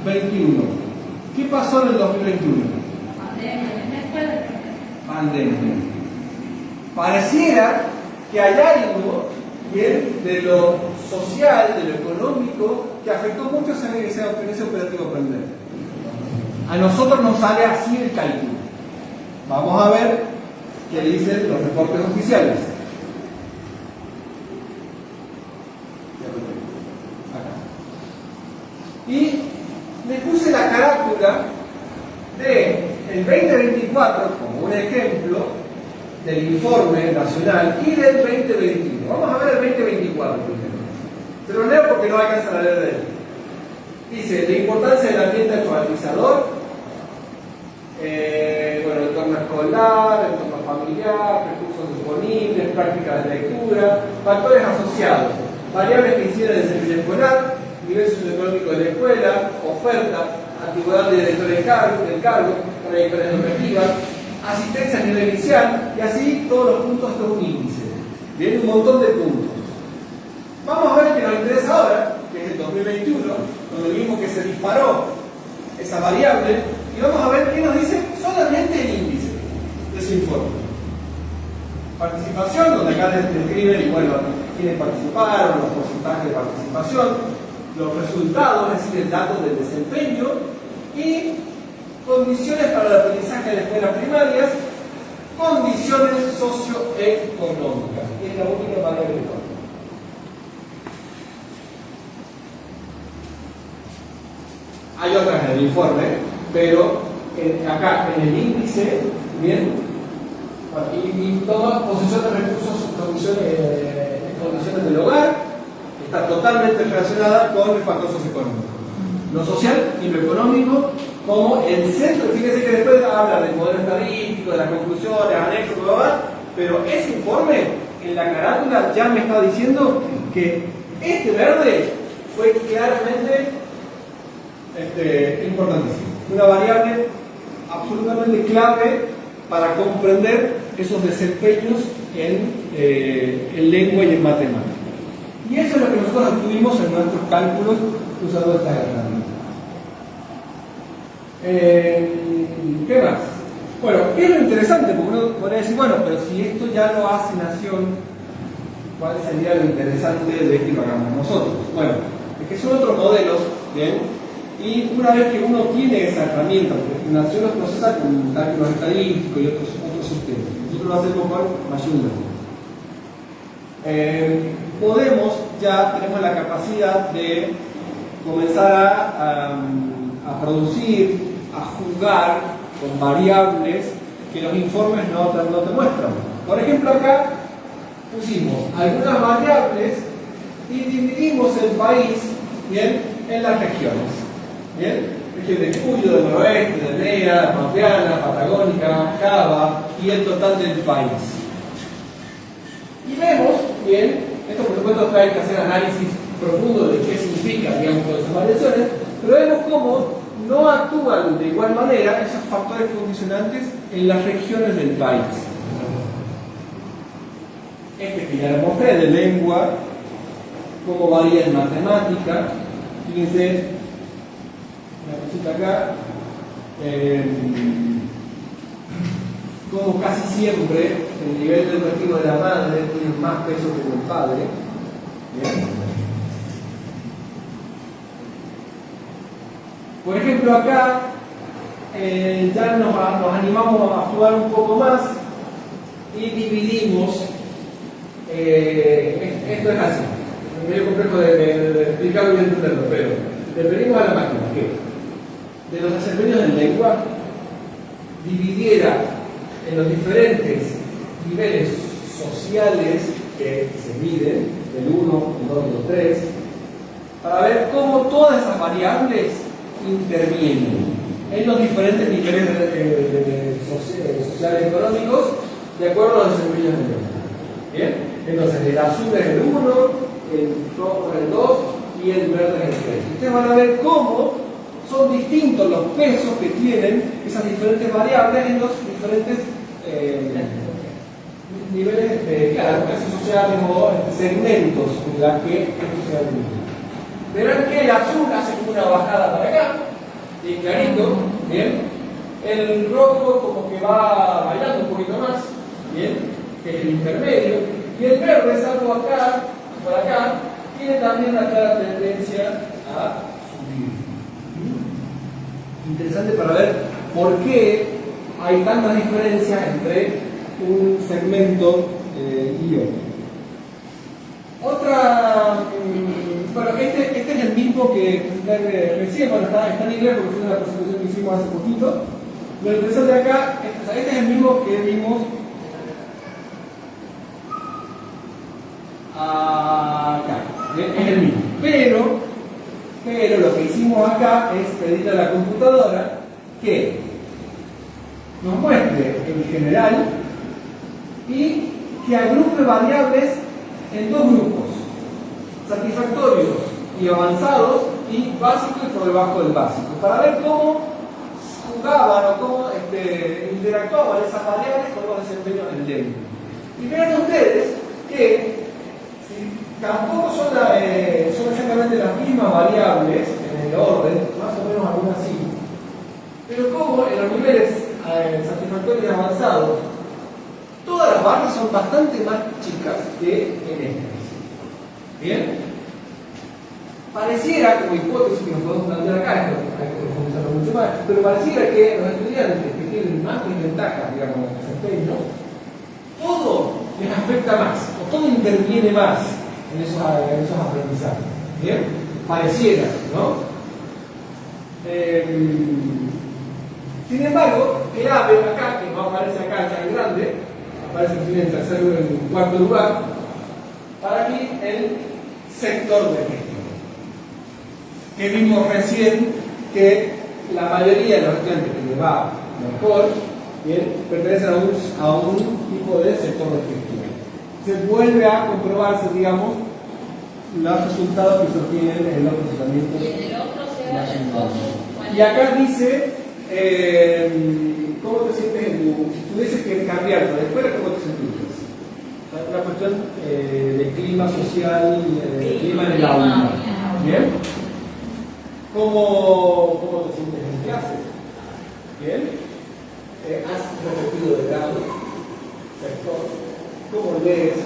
21. ¿Qué pasó en el 2021? Pandemia. Pareciera que hay algo, bien, de lo social, de lo económico, que afectó mucho ese operativo aprender. A nosotros nos sale así el cálculo. Vamos a ver qué dicen los reportes oficiales. Y le puse la carátula del 2024 como un ejemplo del informe nacional y del 2021. Vamos a ver el 2024 primero. Se lo leo porque no alcanzan a leer de él. Dice, la importancia del ambiente alfabetizador, entorno escolar, entorno familiar, recursos disponibles, prácticas de lectura, factores asociados, variables que inciden en el desempeño escolar, nivel socioeconómico de la escuela, oferta, antigüedad del director del cargo, trayectoria educativa, asistencia a nivel inicial, y así todos los puntos de un índice. Viene un montón de puntos. Vamos a ver que nos interesa ahora, que es el 2021, cuando vimos que se disparó esa variable, y vamos a ver qué nos dice solamente el índice de ese informe. Participación, donde acá describen, quiénes participaron, los porcentajes de participación, los resultados, es decir, el dato del desempeño, y condiciones para el aprendizaje de las escuelas primarias, condiciones socioeconómicas, que es la única variable que tenemos. Hay otras en el informe, pero acá en el índice, bien, y toda posesión de recursos, condiciones condiciones del hogar está totalmente relacionada con el factor socioeconómico. Lo social y lo económico como el centro. Fíjense que después habla del modelo estadístico, de las conclusiones, anexos, pero ese informe en la carátula ya me está diciendo que este verde fue claramente importantísimo. Una variable absolutamente clave para comprender esos desempeños en lengua y en matemáticas. Y eso es lo que nosotros obtuvimos en nuestros cálculos usando estas herramientas. ¿Qué más? Bueno, ¿qué es lo interesante? Porque uno podría decir, bueno, pero si esto ya lo hace Nación, ¿cuál sería lo interesante de que lo hagamos nosotros? Bueno, es que son otros modelos, ¿bien? Y una vez que uno tiene esa herramienta, porque Nación los procesa con cálculos estadísticos y otros sistemas, nosotros lo hacemos con Machine Learning. Tenemos la capacidad de comenzar a producir, a jugar con variables que los informes no te muestran. Por ejemplo, acá pusimos algunas variables y dividimos el país, ¿bien?, en las regiones. ¿Bien? Región de Cuyo, del noroeste, de Brea, Pampeana, Patagónica, Java y el total del país. Y vemos, bien, esto por supuesto hay que hacer análisis profundo de qué significa, digamos, todas esas variaciones, pero vemos cómo no actúan de igual manera esos factores condicionantes en las regiones del país. Este que ya lo mostré, de lengua, cómo varía en matemática, fíjense, una cosita acá, como casi siempre el nivel educativo de la madre tiene más peso que el padre. ¿Bien? Por ejemplo, acá ya nos animamos a jugar un poco más y dividimos. Esto es así, es medio complejo de explicarlo y de entenderlo, pero le pedimos a la máquina que de los desempeños en lengua dividiera en los diferentes niveles sociales que se miden, el 1, el 2 y el 3, para ver cómo todas esas variables intervienen en los diferentes niveles sociales y económicos de acuerdo a los desempeños en lengua. ¿Bien? Entonces, el azul es el 1, el rojo es el 2 y el verde es el 3. Ustedes van a ver cómo son distintos los pesos que tienen esas diferentes variables en los diferentes niveles de clases sociales o segmentos en los que esto se alimenta. Verán que el azul hace como una bajada para acá, y clarito, ¿bien? El rojo como que va bailando un poquito más, ¿bien?, que es el intermedio, y el verde, salvo acá, por acá, tiene también una clara tendencia a subir. Interesante para ver por qué hay tantas diferencias entre un segmento y otro. Bueno, este es el mismo que recién, bueno, está en inglés porque fue una presentación que hicimos hace poquito. Lo interesante acá, este es el mismo que vimos acá, es el mismo, pero lo que hicimos acá es pedirle a la computadora que nos muestre en general y que agrupe variables en dos grupos: satisfactorios y avanzados, y básico y por debajo del básico, para ver cómo jugaban o cómo interactuaban esas variables con los desempeños en lengua. Y vean ustedes que tampoco son exactamente las mismas variables en el orden, más o menos algunas sí, pero como en los niveles satisfactorios y avanzados, todas las barras son bastante más chicas que en esta. ¿Bien? Pareciera, como hipótesis que nos podemos plantear acá, esto hay que profundizarlo mucho más, pero pareciera que los estudiantes que tienen más desventajas, digamos, en el desempeño, todo les afecta más, o todo interviene más en esos aprendizajes. ¿Bien? Pareciera, ¿no? Sin embargo, el AVE acá, que no aparece acá, ya en grande, aparece en tercer o en cuarto lugar, para aquí el sector de gestión. Que vimos recién que la mayoría de los estudiantes que les va mejor, bien, pertenecen a un tipo de sector de gestión. Se vuelve a comprobarse, digamos, los resultados que se obtienen en el otro tratamiento. Y en el otro se va el Y acá dice, ¿cómo te sientes en tu... Si tuvieses que cambiar de escuela, ¿cómo te sentirías? Es una cuestión de clima social, clima en el aula. ¿Bien? ¿Cómo te sientes en clase? ¿Bien? ¿Has repetido de grado? ¿Sector? ¿Cómo lees?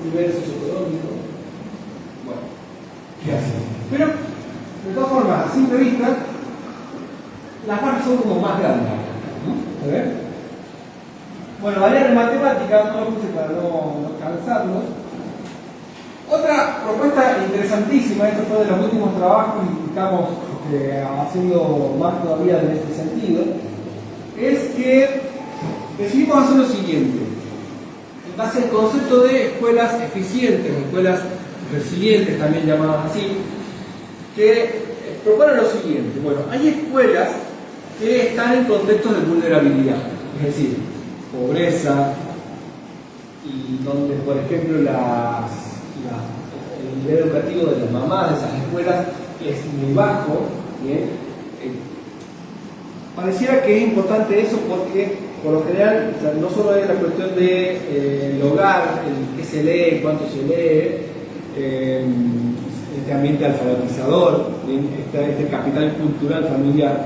¿Nivel socioeconómico? Bueno, ¿qué haces? Pero, de todas formas, a simple vista, las barras son como más grandes. ¿No? ¿Ven? Bueno, variar en matemática, no lo puse para no cansarnos. Otra propuesta interesantísima, esto fue de los últimos trabajos y estamos haciendo más todavía en este sentido, es que decidimos hacer lo siguiente, en base al concepto de escuelas eficientes, escuelas resilientes también llamadas así, que proponen lo siguiente. Bueno, hay escuelas que están en contextos de vulnerabilidad, es decir, pobreza, y donde, por ejemplo, el nivel educativo de las mamás de esas escuelas es muy bajo. ¿Bien? Pareciera que es importante eso porque, por lo general, o sea, no solo es la cuestión de el hogar, el qué se lee, cuánto se lee, este ambiente alfabetizador, este capital cultural familiar,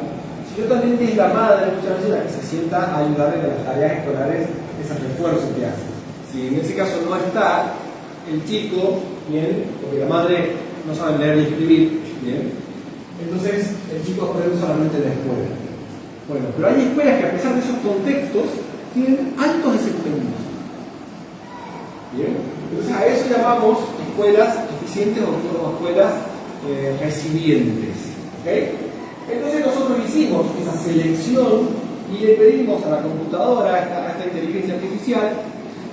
sino también es la madre muchas veces la que se sienta a ayudarle en las tareas escolares, ese refuerzo que hace. Si en ese caso no está el chico, bien, porque la madre no sabe leer y escribir, bien, entonces el chico aprende solamente en la escuela. Bueno, pero hay escuelas que a pesar de esos contextos tienen altos desempeños. Bien, entonces a eso llamamos escuelas eficientes o escuelas resilientes. ¿Okay? Entonces nosotros hicimos esa selección y le pedimos a la computadora, a esta inteligencia artificial,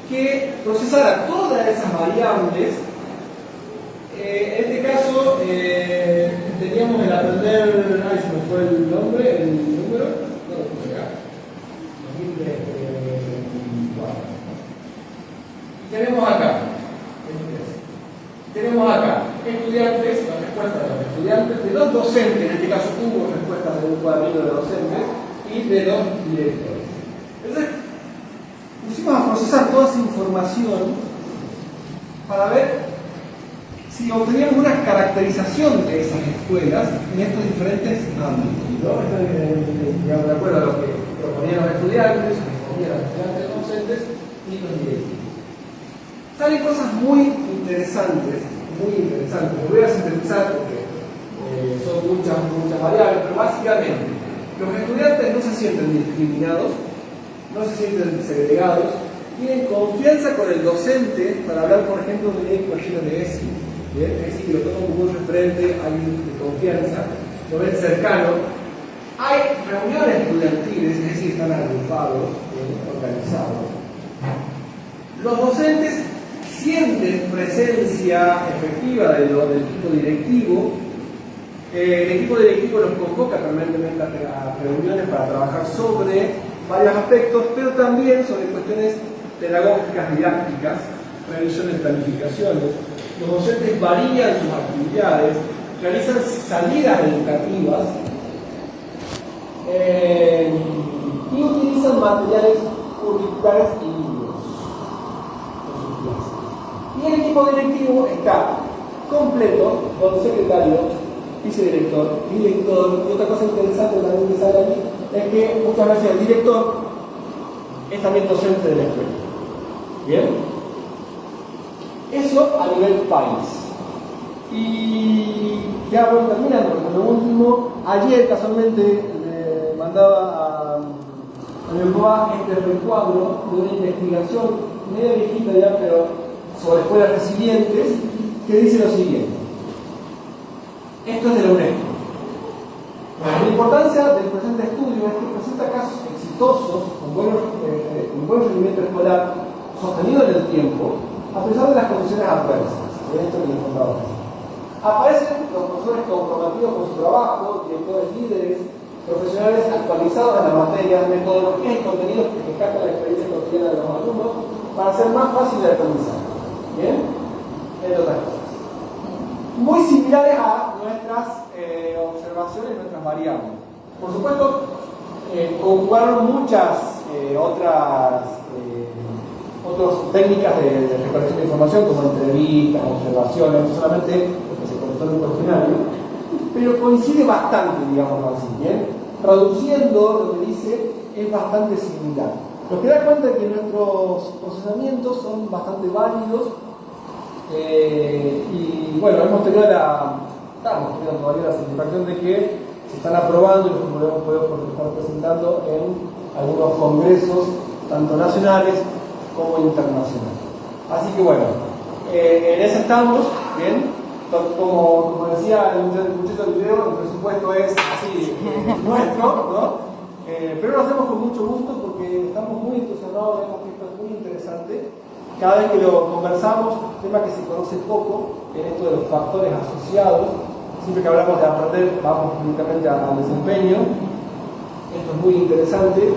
que procesara todas esas variables. En este caso teníamos el aprender, ay, se me fue el nombre, el número, no lo puse acá. Tenemos acá estudiantes, las respuestas de los estudiantes, de los docentes, en este caso hubo respuestas de un cuadrito de docentes y de los directores. Entonces, pusimos a procesar toda esa información para ver si obteníamos una caracterización de esas escuelas en estos diferentes ámbitos, ¿no? Digamos, de acuerdo a lo que proponían los estudiantes, los docentes y los directivos. Salen cosas muy interesantes. Voy a sintetizar porque son muchas variables, pero básicamente los estudiantes no se sienten discriminados, no se sienten segregados, tienen confianza con el docente para hablar, por ejemplo, de cuestiones de ESI. ¿Bien? Es decir, que lo toman como un referente, alguien de confianza, lo ven cercano. Hay reuniones estudiantiles, es decir, están agrupados, organizados. Los docentes sienten presencia efectiva del equipo directivo. El equipo directivo los convoca permanentemente a reuniones para trabajar sobre varios aspectos, pero también sobre cuestiones pedagógicas, didácticas, revisiones, planificaciones. Los docentes varían sus actividades, realizan salidas educativas y utilizan materiales curriculares y libros en sus clases. Y el equipo directivo está completo con secretario, vicedirector, director. Y otra cosa interesante también que sale aquí es que muchas veces el director es también docente de la escuela. ¿Bien? Eso a nivel país. Y ya bueno, terminando con lo último, ayer casualmente le mandaba a mi papá este recuadro de una investigación medio viejita ya, pero sobre escuelas resilientes, que dice lo siguiente. Esto es de la UNESCO. La importancia del presente estudio es que presenta casos exitosos con buen rendimiento escolar sostenido en el tiempo, a pesar de las condiciones adversas, de esto que les contaba antes. Aparecen los profesores comprometidos con su trabajo, directores líderes, profesionales actualizados en la materia, metodologías y contenidos que rescatan la experiencia cotidiana de los alumnos para hacer más fácil el aprendizaje. ¿Bien? Entre otras cosas. Muy similares a nuestras observaciones, nuestras variables. Por supuesto, conjugaron muchas otras técnicas de recolección de información, como entrevistas, observaciones, no solamente lo que se comentó en el cuestionario, pero coincide bastante, digamos así, ¿bien? Traduciendo lo que dice, es bastante similar. Nos queda cuenta de que nuestros procesamientos son bastante válidos y bueno, estamos teniendo todavía la satisfacción de que se están aprobando y los podemos estar presentando en algunos congresos, tanto nacionales como internacionales. Así que bueno, en eso estamos, ¿bien? Como decía el muchacho del video, el presupuesto es así nuestro, ¿no? Pero lo hacemos con mucho gusto porque estamos muy entusiasmados, vemos que esto es muy interesante. Cada vez que lo conversamos, tema que se conoce poco en esto de los factores asociados, siempre que hablamos de aprender, vamos únicamente al desempeño. Esto es muy interesante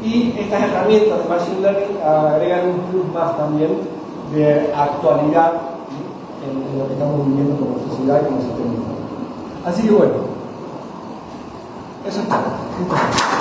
y estas herramientas de Machine Learning agregan un plus más también de actualidad en lo que estamos viviendo como sociedad y como sistema. Así que bueno, eso es todo.